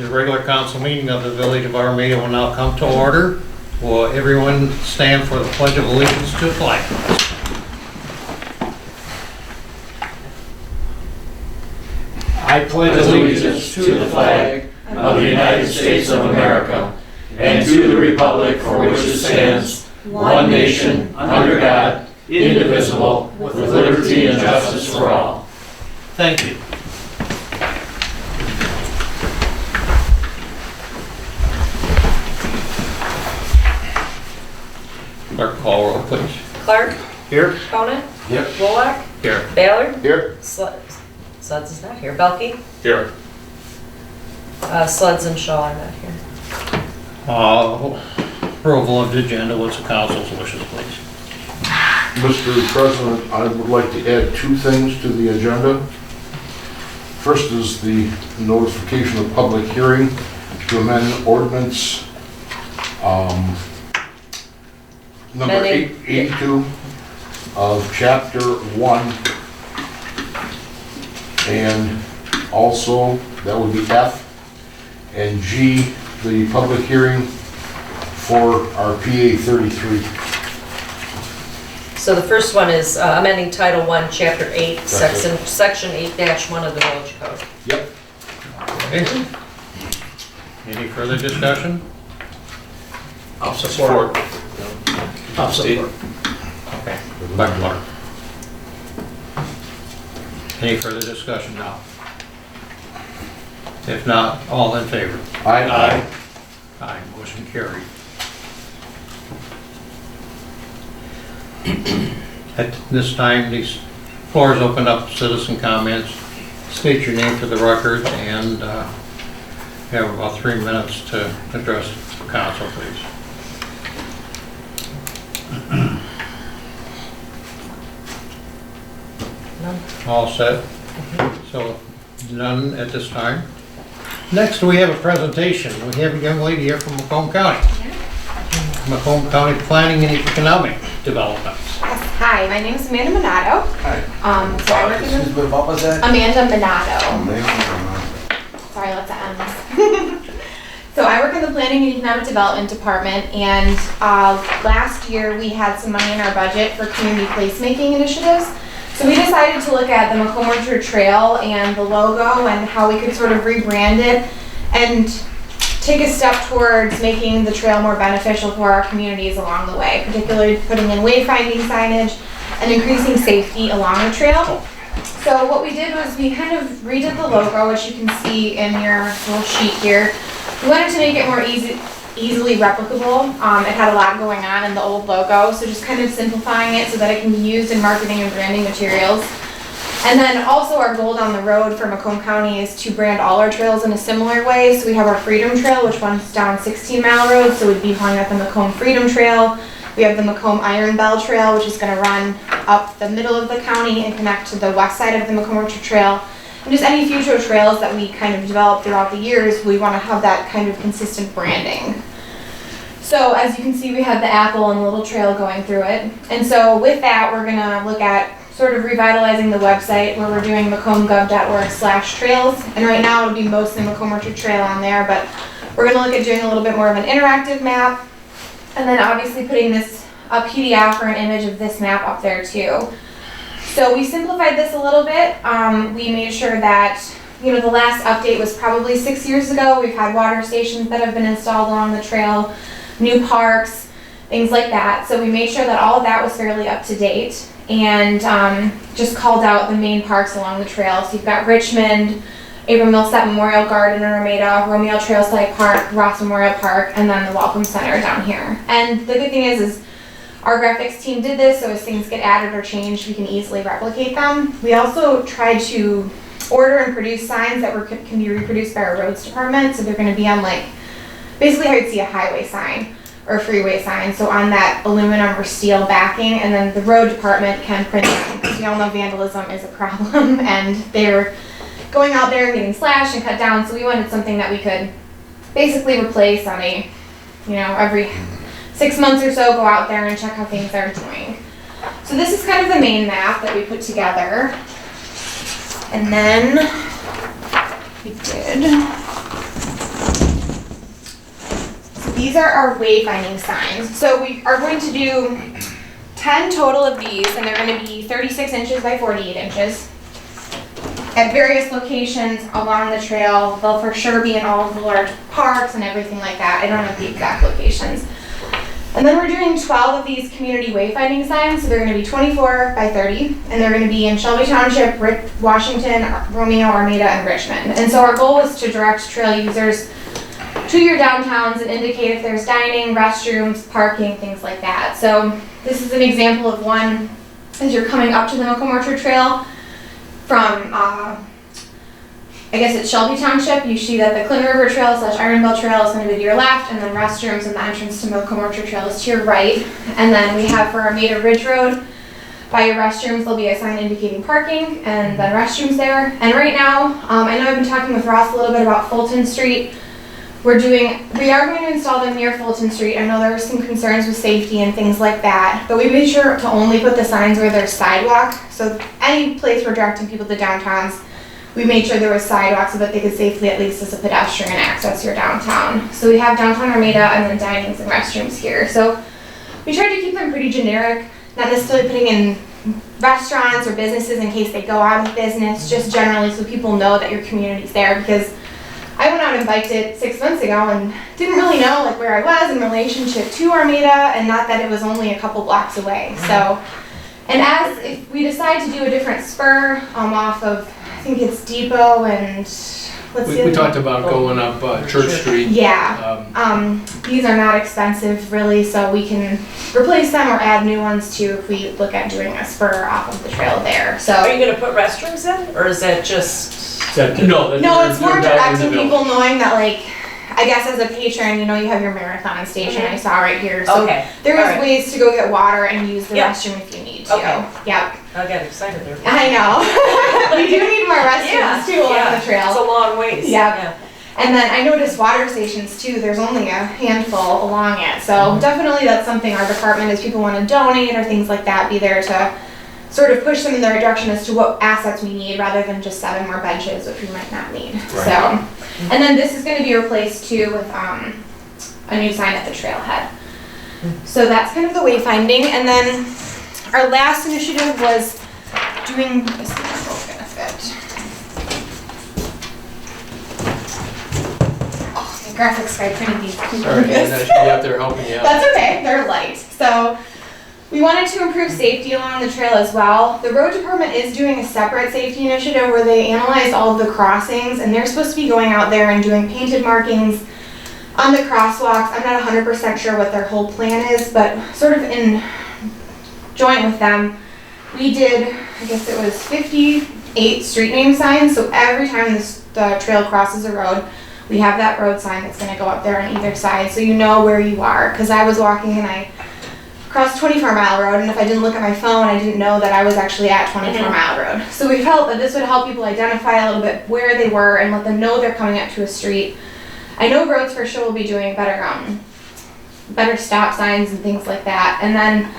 The regular council meeting of the Village of Armada will now come to order. Will everyone stand for the Pledge of Allegiance to the flag? I pledge allegiance to the flag of the United States of America and to the republic for which it stands, one nation, under God, indivisible, with liberty and justice for all. Thank you. Clerk, call roll, please. Clark? Here. Conan? Yep. Wolak? Here. Baylor? Here. Suds is not here. Belkey? Here. Suds and Shaw are not here. Approval of the agenda. What's the council's wishes, please? Mr. President, I would like to add two things to the agenda. First is the notification of public hearing to amend ordinance number 82 of chapter 1. And also, that would be F, and G, the public hearing for our PA 33. So the first one is amending Title I, Chapter 8, That's it. Section 8-1 of the Village Code. Yep. Okay. Any further discussion? I'll support. I'll support. Okay. Back to Mark. Any further discussion now? If not, all in favor? Aye. Aye, motion carried. At this time, these floors open up citizen comments. State your name for the record and you have about 3 minutes to address the council, please. None? All set? So, none at this time. Next, we have a presentation. We have a young lady here from Macomb County. Macomb County Planning and Economic Development. Yes, hi, my name is Amanda Minato. Hi. So I work in Excuse me, what was that? Amanda Minato. Oh, Sorry, lots of M's. So I work in the Planning and Economic Development Department, and last year we had some money in our budget for community placemaking initiatives. So we decided to look at the Macomb Orchard Trail and the logo and how we could sort of rebrand it and take a step towards making the trail more beneficial for our communities along the way, particularly putting in wayfinding signage and increasing safety along the trail. So what we did was we kind of redid the logo, which you can see in your little sheet here. We wanted to make it more easily replicable. It had a lot going on in the old logo, so just kind of simplifying it so that it can be used in marketing and branding materials. And then also our goal down the road for Macomb County is to brand all our trails in a similar way. So we have our Freedom Trail, which runs down 16 Mile Road, so we'd be calling that the Macomb Freedom Trail. We have the Macomb Iron Bell Trail, which is going to run up the middle of the county and connect to the west side of the Macomb Orchard Trail. And just any future trails that we kind of develop throughout the years, we want to have that kind of consistent branding. So as you can see, we have the apple and the little trail going through it. And so with that, we're going to look at sort of revitalizing the website where we're doing macombgov.org/trails. And right now it'll be mostly Macomb Orchard Trail on there, but we're going to look at doing a little bit more of an interactive map. And then obviously putting this a PDF or an image of this map up there too. So we simplified this a little bit. We made sure that, the last update was probably 6 years ago. We've had water stations that have been installed along the trail, new parks, things like that. So we made sure that all of that was fairly up to date and just called out the main parks along the trail. So you've got Richmond, Abram Millsap Memorial Garden in Armada, Romeo Trailside Park, Ross Memorial Park, and then the Welcome Center down here. And the good thing is our graphics team did this, so as things get added or changed, we can easily replicate them. We also tried to order and produce signs that can be reproduced by our roads department. So they're going to be on basically how you'd see a highway sign or a freeway sign. So on that aluminum or steel backing, and then the road department can print them. Because we all know vandalism is a problem, and they're going out there and getting slashed and cut down. So we wanted something that we could basically replace on a, every 6 months or so, go out there and check how things are doing. So this is kind of the main map that we put together. And then we did these are our wayfinding signs. So we are going to do 10 total of these, and they're going to be 36 inches by 48 inches at various locations along the trail. They'll for sure be in all of the large parks and everything like that. I don't know the exact locations. And then we're doing 12 of these community wayfinding signs, so they're going to be 24 by 30, and they're going to be in Shelby Township, Washington, Romeo, Armada, and Richmond. And so our goal is to direct trail users to your downtowns and indicate if there's dining, restrooms, parking, things like that. So this is an example of one as you're coming up to the Macomb Orchard Trail from, I guess it's Shelby Township. You see that the Clinton River Trail / Iron Bell Trail is going to be to your left, and then restrooms and the entrance to Macomb Orchard Trail is to your right. And then we have for Armada Ridge Road, by your restrooms, there'll be a sign indicating parking and then restrooms there. And right now, I know I've been talking with Ross a little bit about Fulton Street. We are going to install them near Fulton Street. I know there are some concerns with safety and things like that, but we made sure to only put the signs where there's sidewalk. So any place we're directing people to downtowns, we made sure there was sidewalk so that they could safely, at least as a pedestrian, access your downtown. So we have downtown Armada and then dinings and restrooms here. So we tried to keep them pretty generic, not necessarily putting in restaurants or businesses in case they go out of business, just generally so people know that your community's there, because I went out and biked it 6 months ago and didn't really know like where I was in relationship to Armada, and not that it was only a couple blocks away. So, and as if we decide to do a different spur off of, I think it's Depot and what's the other We talked about going up Church Street. Yeah. These are not expensive really, so we can replace them or add new ones too if we look at doing a spur off of the trail there. So. Are you gonna put restrooms in, or is that just? No, it's more directing people knowing that, like, I guess as a patron, you know, you have your marathon station I saw right here. So Okay. there's ways to go get water and use the Yep. restroom if you need to. Okay. Yep. I got excited there. I know. We do need more restrooms too along the trail. It's a long ways. Yep. And then I noticed water stations too, there's only a handful along it. So definitely that's something our department, as people want to donate or things like that, be there to sort of push them in the right direction as to what assets we need rather than just 7 more benches, which we might not need. Right. So, and then this is going to be replaced too with a new sign at the trailhead. So that's kind of the wayfinding. And then our last initiative was doing, this is both going to fit. Oh, the graphics guy printed these. Sorry, man, I should be out there helping you out. That's okay, they're light. So we wanted to improve safety along the trail as well. The road department is doing a separate safety initiative where they analyze all of the crossings, and they're supposed to be going out there and doing painted markings on the crosswalks. I'm not 100% sure what their whole plan is, but sort of in joint with them, we did, I guess it was 58 street name signs. So every time the trail crosses a road, we have that road sign that's going to go up there on either side, so you know where you are. Because I was walking and I crossed 24 Mile Road, and if I didn't look at my phone, I didn't know that I was actually at 24 Mile Road. So we felt that this would help people identify a little bit where they were and let them know they're coming up to a street. I know roads for sure will be doing better stop signs and things like that. And then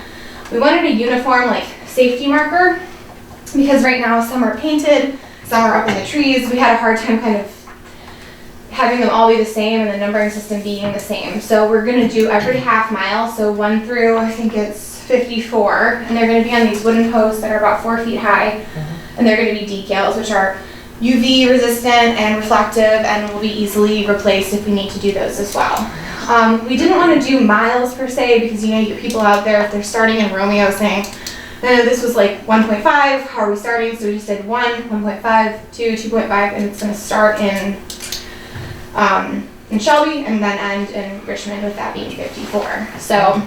we wanted a uniform like safety marker, because right now some are painted, some are up in the trees. We had a hard time kind of having them all be the same and the numbering system being the same. So we're going to do every half mile, so 1 through, I think it's 54, and they're going to be on these wooden posts that are about 4 feet high, and they're going to be decals, which are UV resistant and reflective and will be easily replaced if we need to do those as well. We didn't want to do miles per se, because you know, you get people out there, if they're starting in Romeo saying, this was like 1.5, how are we starting? So we just did 1, 1.5, 2, 2.5, and it's going to start in Shelby and then end in Richmond, with that being 54. So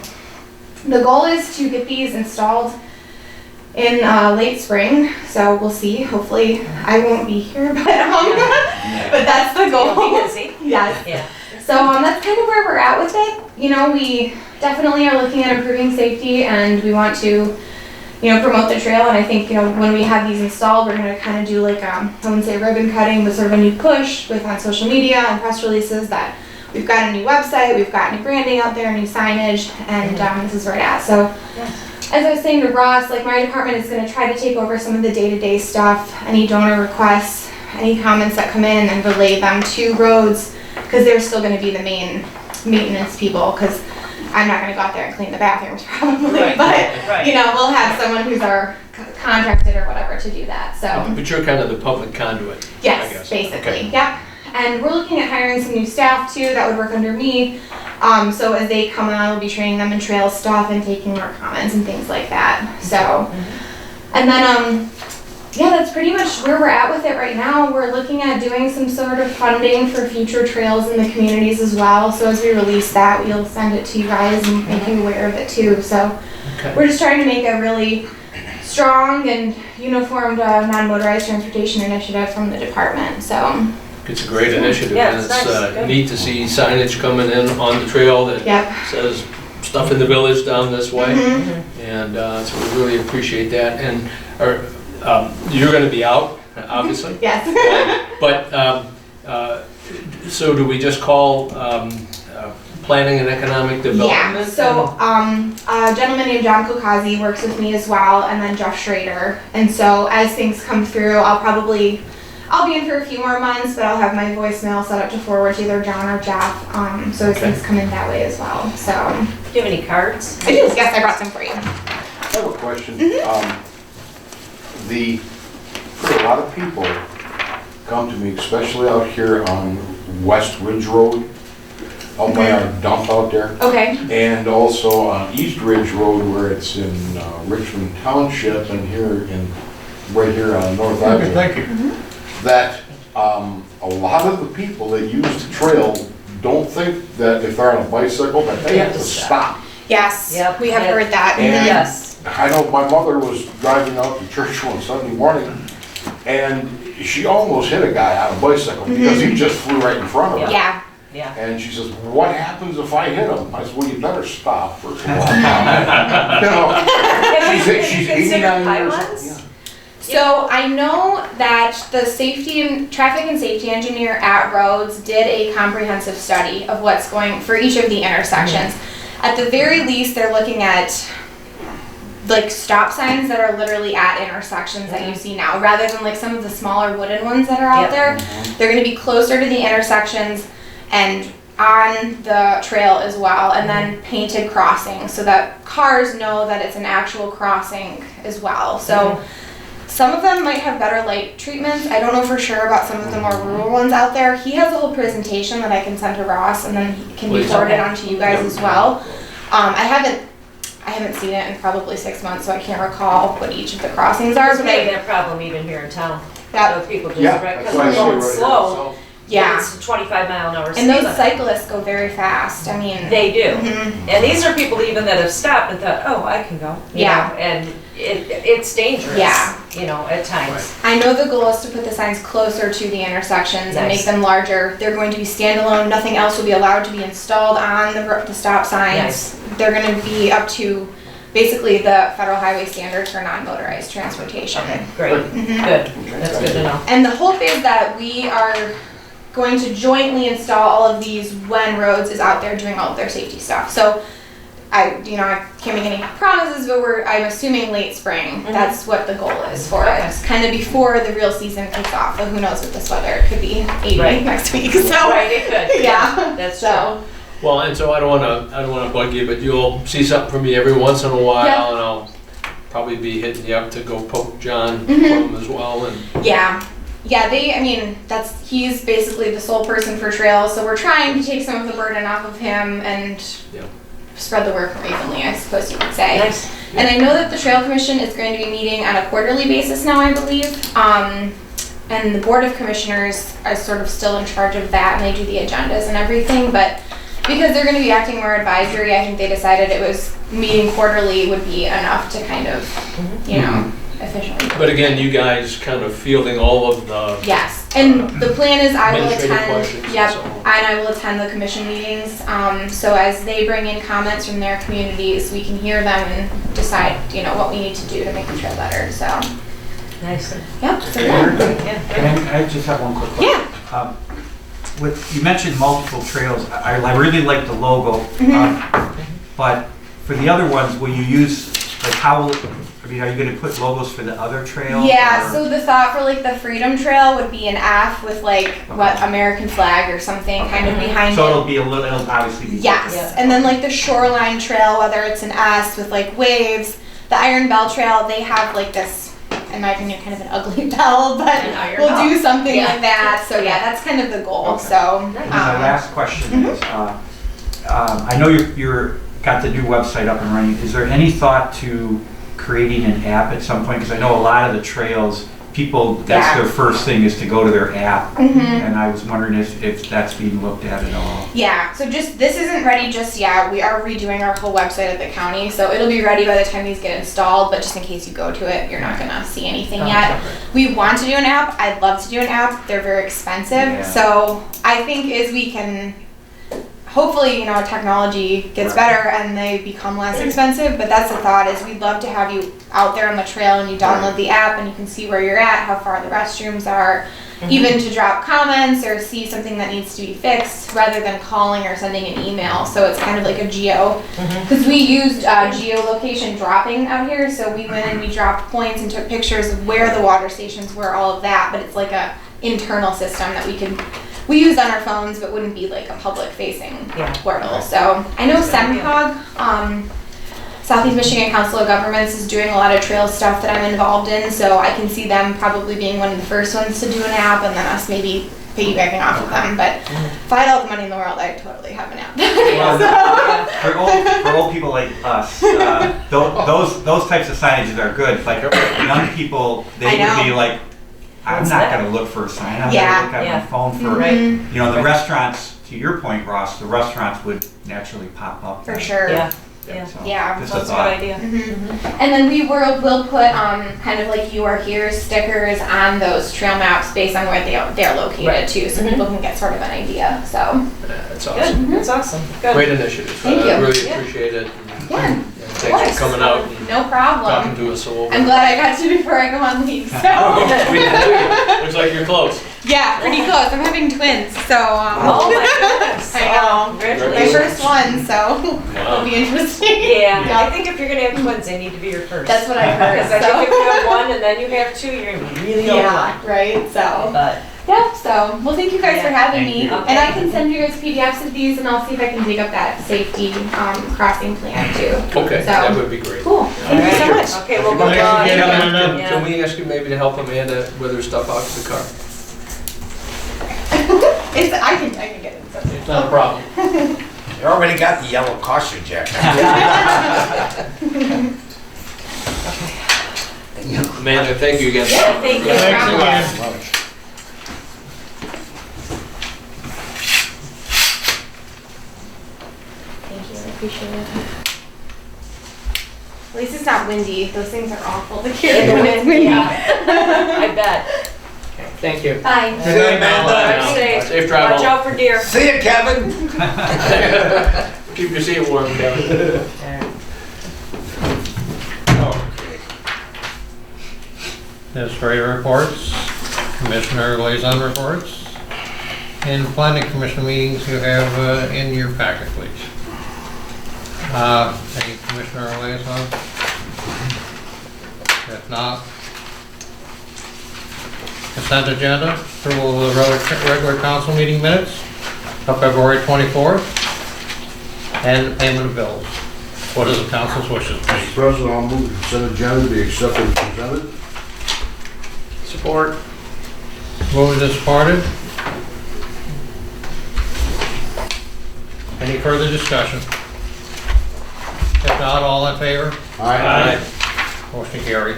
the goal is to get these installed in late spring. So we'll see. Hopefully I won't be here, but that's the goal. You'll be busy. Yes. Yeah. So that's kind of where we're at with it. You know, we definitely are looking at improving safety, and we want to, you know, promote the trail. And I think, you know, when we have these installed, we're going to kind of do like, I wouldn't say ribbon cutting, but sort of a new push with on social media and press releases that we've got a new website, we've got new branding out there, new signage, and this is where it's at. So as I was saying to Ross, like, my department is going to try to take over some of the day-to-day stuff, any donor requests, any comments that come in, and relay them to roads, because they're still going to be the main maintenance people, because I'm not gonna go out there and clean the bathrooms probably, Right, but, right. you know, we'll have someone who's our contracted or whatever to do that, so. But you're kind of the public conduit, I Yes, guess. basically, Okay. yep. And we're looking at hiring some new staff too that would work under me. So as they come on, we'll be training them in trail stuff and taking more comments and things like that, so. And then, yeah, that's pretty much where we're at with it right now. We're looking at doing some sort of funding for future trails in the communities as well. So as we release that, we'll send it to you guys and make you aware of it too. So Okay. we're just trying to make a really strong and uniformed non-motorized transportation initiative from the department, so. It's a great initiative, Yeah, and it's it's nice. Good. neat to see signage coming in on the trail that Yep. says stuff in the village down this way. Mhm. And so we really appreciate that. And you're going to be out, obviously. Yes. But, so do we just call planning and economic Yeah, development? so, a gentleman named John Kokazi works with me as well, and then Jeff Schrader. And so as things come through, I'll be in for a few more months, but I'll have my voicemail set up to forward to either John or Jeff, so as Okay. things come in that way as well, so. Do you have any cards? I do, yes, I brought some for you. I have a question. A lot of people come to me, especially out here on West Ridge Road, out by our dump out there, Okay, and also on East Ridge Road where it's in Richmond Township and right here on North Okay, Avenue, thank you. that a lot of the people that use the trail don't think that if they're on a bicycle that they have to stop. yes, Yep. we have heard that. And- Yes. I know my mother was driving out to church one Sunday morning, and she almost hit a guy on a bicycle because he just flew right in front of her. Yeah, Yeah. And she says, "What happens if I hit him?" I said, "Well, you better stop first of all." You know, she's 89 years old. Yeah. so I know that the traffic and safety engineer at Roads did a comprehensive study of what's going for each of the intersections. At the very least, they're looking at like stop signs that are literally at intersections that you see now, rather than like some of the smaller wooden ones that are out Yep. there. They're gonna be closer to the intersections and on the trail as well, and then painted crossings so that cars know that it's an actual crossing as well. So some of them might have better light treatments. I don't know for sure about some of the more rural ones out there. He has a whole presentation that I can send to Ross, and then he can be Please. forwarded on to you guys as well. I haven't seen it in probably 6 months, so I can't recall what each of the crossings are. There's But maybe that problem even here in town. that, So people just, Yeah, right, that's because why I we're say going right here, slow. so- yeah. It's 25-mile-an-hour speed And those limit. cyclists go very fast. I mean, They do. Mhm. And these are people even that have stopped and thought, oh, I can go. you Yeah. know, And it's dangerous. Yeah. You know, at times. I know the goal is to put the signs closer to the intersections and make Nice. them larger. They're going to be standalone. Nothing else will be allowed to be installed on the stop signs. Nice. They're going to be up to basically the federal highway standards for non-motorized transportation. Okay, great. Mhm. Good. That's good to know. And the hope is that we are going to jointly install all of these when Roads is out there doing all of their safety stuff. So I can't make any promises, but I'm assuming late spring. Mhm. That's what the goal is for Okay. it. Kind of before the real season kicks off. But who knows with this weather? It could be 80 Right. next week. So Right, it could. yeah. That's true. So Well, and so I don't wanna bug you, but you'll see something from me every once in a while, Yeah. and I'll probably be hitting you up to go poke John Mhm. from as well, and yeah. He's basically the sole person for trails, so we're trying to take some of the burden off of him and Yeah. spread the work more evenly, I suppose you could say. Nice. And I know that the Trail Commission is going to be meeting on a quarterly basis now, I believe. And the Board of Commissioners are sort of still in charge of that, and they do the agendas and everything, but because they're going to be acting more advisory, I think they decided it was meeting quarterly would be enough to kind of, efficiently. but again, you guys kind of fielding all of the Yes, and the plan is I will administrative attend, questions and yep, so on. and I will attend the commission meetings. So as they bring in comments from their communities, we can hear them and decide, what we need to do to make the trail better, so. Nice. Yep, so Okay, yeah. very good. Yeah. Can I just have one quick question? Yeah. You mentioned multiple trails. I really like the logo, Mhm. but for the other ones, will you use, like how, are you gonna put logos for the other trails? Yeah, or- so the thought for like the Freedom Trail would be an F with like what American flag or something kind of behind So it. it'll obviously be. Yes, Yeah. and then like the Shoreline Trail, whether it's an S with like waves, the Iron Bell Trail, they have like this, in my opinion, kind of an ugly bell, but An iron we'll bell. do something Yeah. like that. So yeah, that's kind of the goal. Okay. So And then my last question is, I know you're got the new website up and running. Is there any thought to creating an app at some point? Because I know a lot of the trails, people, that's Yeah. their first thing is to go to their app. Mhm. And I was wondering if that's being looked at all. yeah, so just this isn't ready just yet. We are redoing our whole website at the county, so it'll be ready by the time these get installed. But just in case you go to it, you're not gonna see anything yet. We want to do an app. I'd love to do an app. They're very expensive. Yeah. So I think as we can, hopefully, you know, technology gets better and they become less expensive. But that's the thought, is we'd love to have you out there on the trail and you download the app and you can see where you're at, how far the restrooms are, even to drop comments or see something that needs to be fixed rather than calling or sending an email. So it's kind of like a geo, because we used geolocation dropping out here. So we went and we dropped points and took pictures of where the water stations were, all of that. But it's like a internal system that we use on our phones, but wouldn't be like a public facing portal. So I know SEMCOG, Southeast Michigan Council of Governments, is doing a lot of trail stuff that I'm involved in, so I can see them probably being one of the first ones to do an app, and then us maybe piggybacking off of them. But if I had all the money in the world, I'd totally have an app. For old people like us, those types of signages are good. Like young people, they I would be know. like, I'm What's not that? going to look for a sign. I'm Yeah. going to look at my phone for, Right. Mhm. you know, the restaurants, to your point, Ross, the restaurants would naturally pop up. For sure. Yeah, yeah. So, Yeah. just a That's a good thought. idea. And then we'll put kind of like "You Are Here" stickers on those trail maps based on where they're located Right. too, so people can get sort of an idea. So That's awesome. Good, that's awesome. Good. Great initiative. Thank I you. really Yeah. appreciate it. yeah, And thanks for coming out and no talking problem. to us all. I'm glad I got to before I go on leave. So Looks like you're close. yeah, pretty close. I'm having twins, so Oh my goodness. I know. Oh, my congratulations. first one, so it'll be interesting. Yeah, I think if you're gonna have twins, they need to be your first. That's what I heard. Because I think if you have one and then you have two, you're gonna be really Yeah, right. So old. But yeah, so well, thank you guys for having Thank me, you. and I can send you guys PDFs of these, and I'll see if I can dig up that safety crossing plan too. Okay, So- that would be great. Cool. Thank you so Alright. much. Okay, we'll go Thanks on. again, Amanda. Yeah. Can we ask you maybe to help Amanda with her stuff out of the car? I can get it. So. It's not a problem. You already got the yellow caution jacket. Amanda, thank you again. Yeah, thank you. Thanks again. Thank you. I appreciate it. At least it's not windy. Those things are awful to carry when it's windy. I bet. Thank you. Bye. See you, Amanda. Drive safe. Safe drive Watch home. out for deer. See you, Kevin. Keep your seat warm, Kevin. Administrator reports, commissioner liaison reports, and planning commission meetings you have in your packet, please. Any commissioner liaison? If not, consent agenda, approval of the regular council meeting minutes of February 24th, and payment of bills. What is the council's wishes, Mr. please? President, I'll move the consent agenda be accepted and presented. Support. Moved and supported. Any further discussion? If not, all in favor? Motion carried.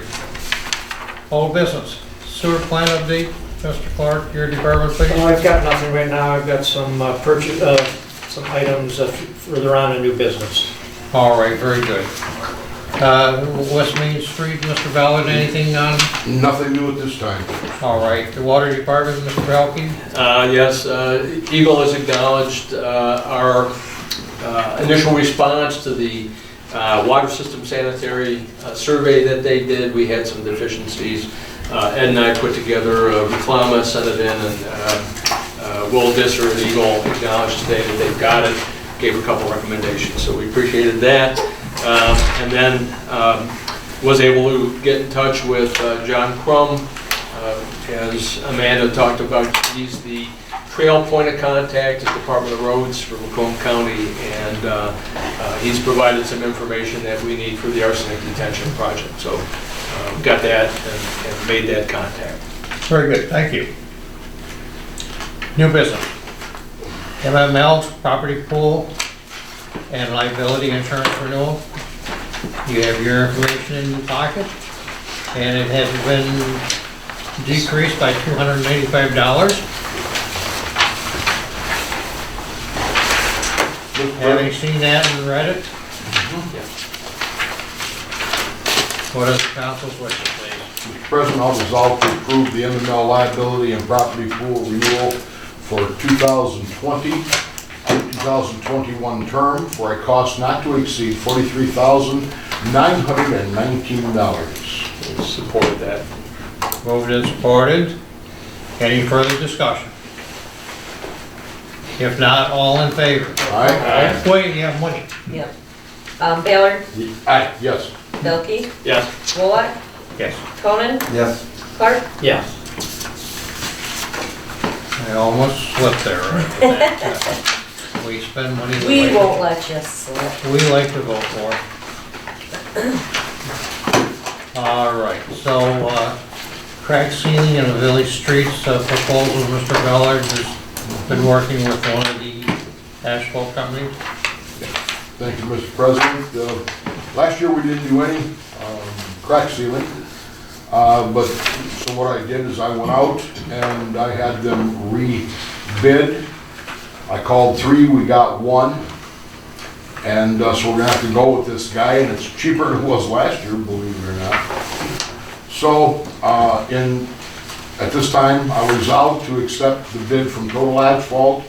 Old business, sewer plant update, Mr. Clark, your department, please. Well, I've got nothing right now. I've got some some items further on in new business. All right, very good. West Main Street, Mr. Ballard, anything on? Nothing new at this time. All right, the water department, Mr. Belkey? Yes, Eagle has acknowledged our initial response to the water system sanitary survey that they did. We had some deficiencies. Ed and I put together a reclama, sent it in, and Will Disser at Eagle acknowledged today that they've got it, gave a couple recommendations, so we appreciated that. And then was able to get in touch with John Crum. As Amanda talked about, he's the trail point of contact at the Department of Roads for Macomb County, and he's provided some information that we need for the arsenic detention project. So got that and made that contact. Very good, thank you. New business. MML, property pool, and liability insurance renewal. You have your information in your pocket, and it has been decreased by $285. Having seen that and read it? What is the council's wishes, please? Mr. President, I'll resolve to approve the MML liability and property pool renewal for 2020 2021 term for a cost not to exceed $43,919. Support that. Moved and supported. Any further discussion? If not, all in favor? Aye. Wait, you have money. Yep. Baylor, Aye, yes. Bilky, Yes. Wolock, Yes. Conan, Yes. Clark. Yes. I almost slipped there. Right with that. We spend money. that We like- won't let you slip. We like to vote for. All right, so, crack sealing in the village streets, proposal, Mr. Ballard has been working with one of the asphalt companies. Thank you, Mr. President. Last year, we didn't do any crack sealing, but so what I did is I went out and I had them re-bid. I called 3, we got 1, and so we're gonna have to go with this guy, and it's cheaper than it was last year, believe it or not. So, at this time, I resolved to accept the bid from Total Asphalt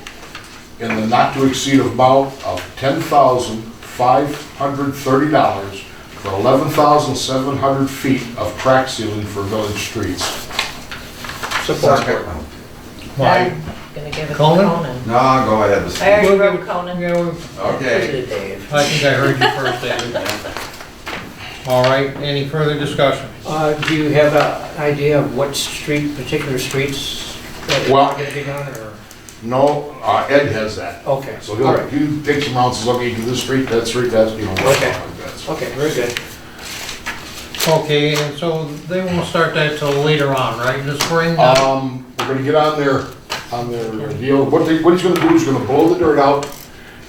in the not-to-exceed amount of $10,530 for 11,700 feet of crack sealing for village streets. Support. Why? I'm gonna give it to Conan? Conan. No, go ahead, Mr. I already wrote Conan. Yeah, Okay. Dave. I think I heard you first, David. All right, any further discussion? Do you have an idea of what street, particular streets that Well- are going to be done, or? No, Ed has that. Okay. So All right. he'll take some rounds, says, okay, you do this street, that street, that's, you know. Okay. like that. So Okay, very good. Okay, and so they won't start that till later on, right, in the spring? We're gonna get on their deal. What he's gonna do is gonna blow the dirt out.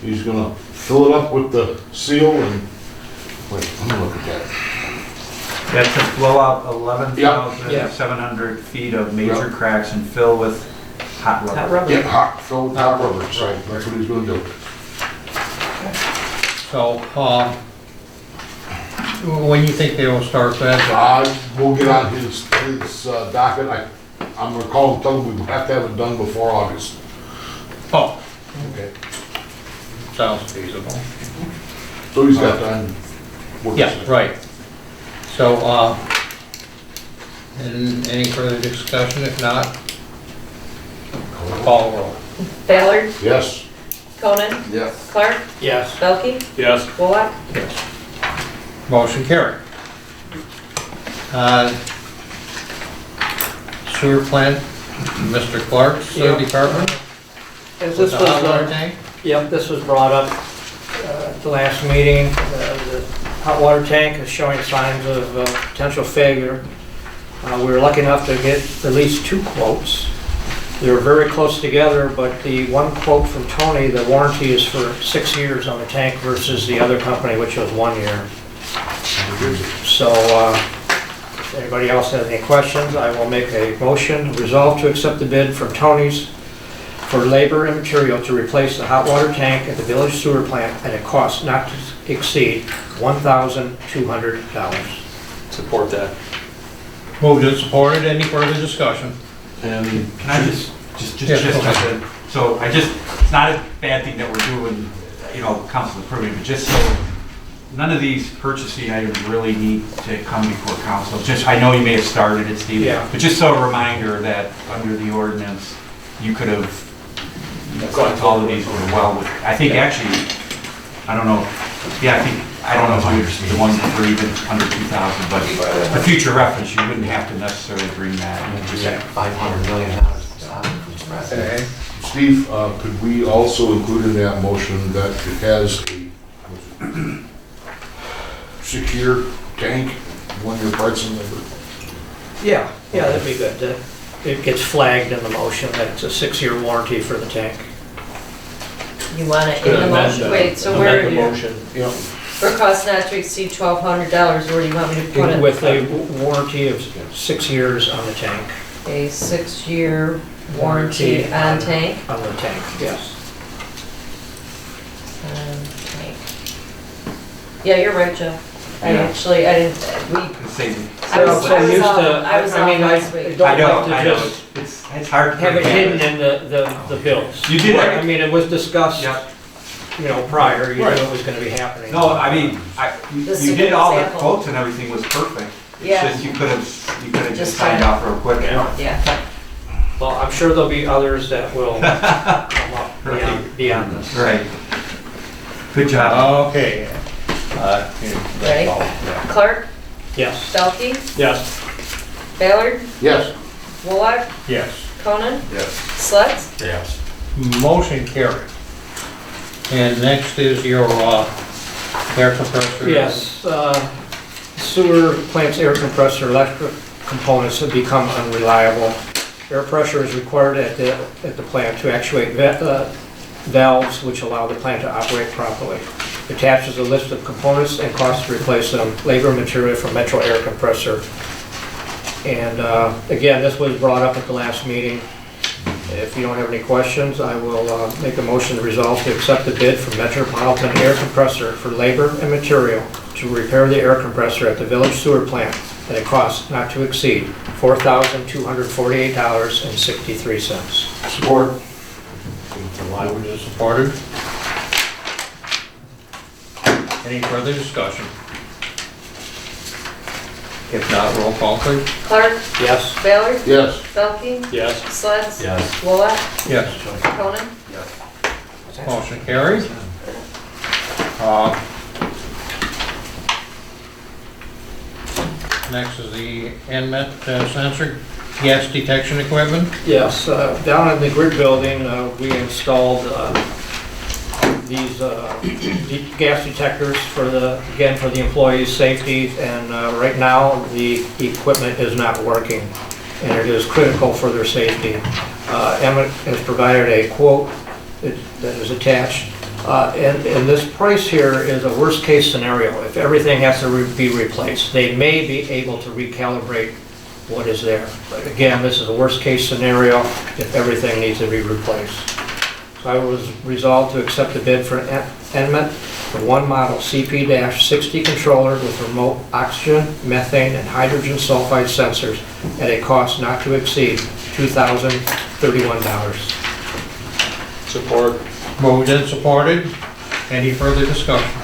He's gonna fill it up with the seal and, wait, let me look at that. That's to blow out Yeah. 11,700 feet of major cracks and fill with hot rubber. Hot rubber. Yeah, hot, fill with hot rubber, so that's what he's gonna do. So, when you think they will start that? We'll get on his docket. I'm gonna call him, tell him we have to have it done before August. Oh, Okay. sounds feasible. So he's got time. Work Yeah, this. right. So, and any further discussion? If not, call roll. Baylor, Yes. Conan, Yes. Clark, Yes. Bilky, Yes. Wolock. Yes. Motion carried. Sewer plant, Mr. Clark's Yeah. department. As With this the hot water was, tank? yep, this was brought up at the last meeting. The hot water tank is showing signs of potential failure. We were lucky enough to get at least 2 quotes. They were very close together, but the one quote from Tony, the warranty is for 6 years on the tank versus the other company, which was 1 year. So, if anybody else has any questions, I will make a motion, resolve to accept the bid from Tony's for labor and material to replace the hot water tank at the village sewer plant at a cost not to exceed $1,200. Support that. Moved and supported. Any further discussion? And Can I just Yeah, go ahead. so it's not a bad thing that we're doing, council approving, but just so, none of these purchasing items really need to come before council. Just, I know you may have started it, Steve, Yeah. but just so a reminder that under the ordinance, you could have, all of these were well with, I think actually, I don't know, Yeah, I don't know if the ones that were even under 2,000, but for future reference, you wouldn't have to necessarily bring that. Just have $500 million Okay. Steve, could we also include in that motion that it has a 6-year tank, 1-year parts and labor? Yeah, that'd be good. It gets flagged in the motion that it's a 6-year warranty for the tank. You want it in the motion? Wait, so where, Amend the motion. Yeah. for cost not to exceed $1,200, where do you want me to put it? With a warranty of 6 years on the tank. A 6-year warranty on tank? On the tank, yes. On tank. Yeah, you're right, Joe. I Yeah. didn't, Say- I was So used to, off mean, I last week. don't I know, like I to know, just it's hard to. have it hidden in the bills. You did I it. mean, it was discussed, Yep. prior, you knew Right. it was gonna be happening. No, I mean, This is you a did good all the example. quotes and everything was perfect. It's Yeah, just you could have Just just signed off real quick. yeah. Well, I'm sure there'll be others that will come up beyond this. Right. Good job. Okay. Ready? Clark, Yes. Delkey, Yes. Ballard, Yes. Wolock, Yes. Conan, Yes. Sleds. Yes. Motion carried. And next is your air compressor. Yes, sewer plant's air compressor electric components have become unreliable. Air pressure is required at the plant to actuate valves which allow the plant to operate properly. Attaches a list of components and costs to replace them, labor and material for Metro air compressor. And again, this was brought up at the last meeting. If you don't have any questions, I will make a motion to resolve to accept the bid from Metropolitan Air Compressor for labor and material to repair the air compressor at the village sewer plant at a cost not to exceed $4,248.63. Support. Moved and supported. Any further discussion? If not, roll call please. Clark, Yes? Ballard, Yes. Delkey, Yes. Sleds. Yes. Wolock, Yes. Conan. Motion carried. Next is the NMET sensor gas detection equipment. Yes, down in the grid building, we installed these gas detectors for the employees' safety, and right now, the equipment is not working, and it is critical for their safety. Emmett has provided a quote that is attached, and this price here is a worst-case scenario. If everything has to be replaced, they may be able to recalibrate what is there. But again, this is a worst-case scenario if everything needs to be replaced. So I was resolved to accept the bid for NMET for one model CP-60 controller with remote oxygen, methane, and hydrogen sulfide sensors at a cost not to exceed $2,031. Support. Moved and supported. Any further discussion?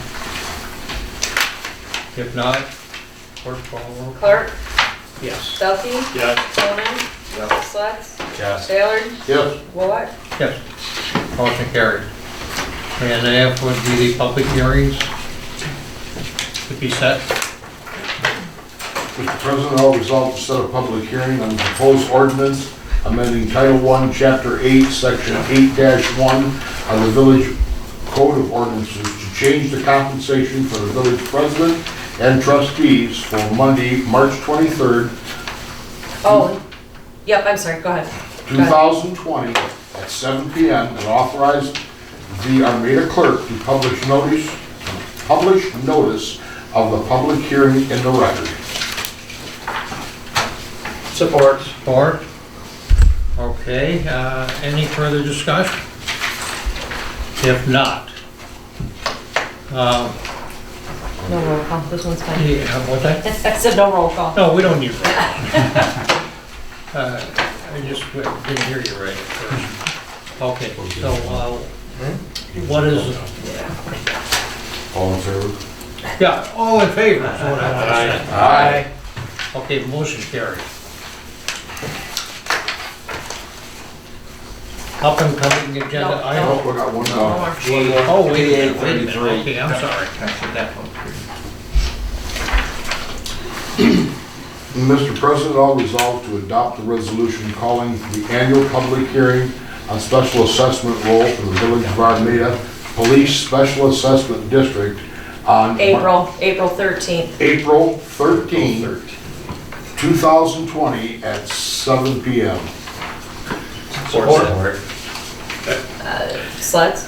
If not, clerk call roll. Clark, Yes. Delkey, Yes. Conan, Sleds. Yes. Ballard, Yes. Wolock. Yes. Motion carried. And F would be the public hearings to be set. Mr. President, I'll resolve to set a public hearing on proposed ordinance amending Title I, Chapter 8, Section 8-1 of the Village Code of Ordinances to change the compensation for the village president and trustees for Monday, March 23rd, Oh, yep, I'm sorry, go ahead. 2020 at 7 p.m. and authorize the Armada clerk to publish notice of the public hearing in the record. Support. Support. Okay, any further discussion? If not, No roll call, this one's fine. yeah, what's that? I said no roll call. No, we don't need that. I just didn't hear you right at first. Okay, so, what is, All in favor? yeah, all in favor? is what I want to say. Aye. Okay, motion carried. Up and coming agenda No, item. Oh, we got one No more. more. Oh, wait a minute. Okay, I'm sorry. Can I say that public hearing? Mr. President, I'll resolve to adopt a resolution calling the annual public hearing on special assessment roll for the Village of Armada Police Special Assessment District on April 13th. April 13, 2020 at 7 p.m. Support. Sleds?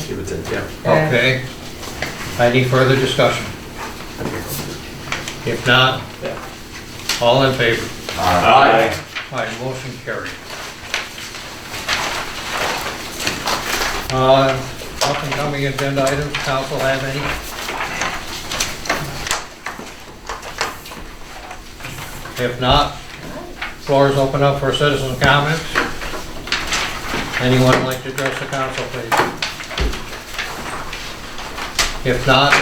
Give it to, yeah. Okay. Any further discussion? If not, all in favor? Aye. Aye, motion carried. Up and coming agenda items, council have any? If not, floor is open up for citizen comments. Anyone like to address the council, please? If not,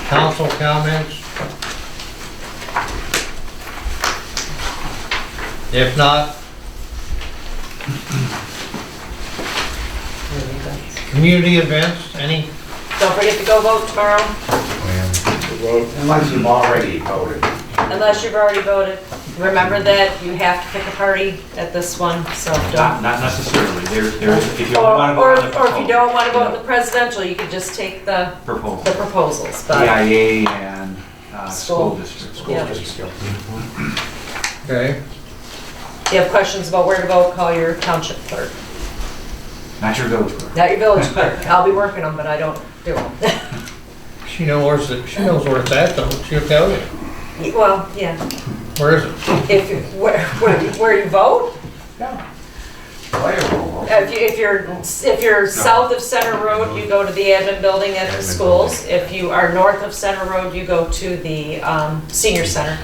council comments? If not, community events, any? Don't forget to go vote tomorrow, Unless you've already voted. unless you've already voted. Remember that you have to pick a party at this one, so Not don't. necessarily. There's, if you Or, want to or go on the or if you don't want to vote in proposal. the presidential, you could just take the Proposal. proposals, but. EIA and school School. district. Yeah. Okay, If you have questions about where to vote, call your township clerk, Not your village clerk. not your village clerk. I'll be working them, but I don't do them. she knows where it's at though, she'll tell you. Well, yeah, Where is it? where you vote? Player roll. If you're south of Center Road, you go to the admin building at the schools. If you are north of Center Road, you go to the senior center.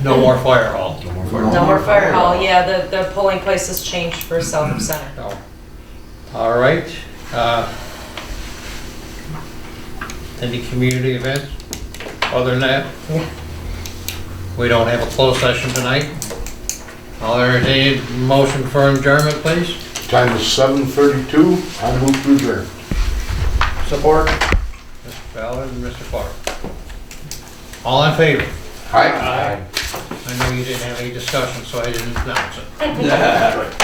No more fire hall. No more fire hall, yeah, the polling place has changed for south of Center. No. All right. Any community events other than that? We don't have a closed session tonight. I'll entertain a motion for adjournment, please. Time is 7:32. I move to adjourn. Support. Mr. Ballard and Mr. Clark. All in favor? Aye. I know you didn't have any discussion, so I didn't announce it.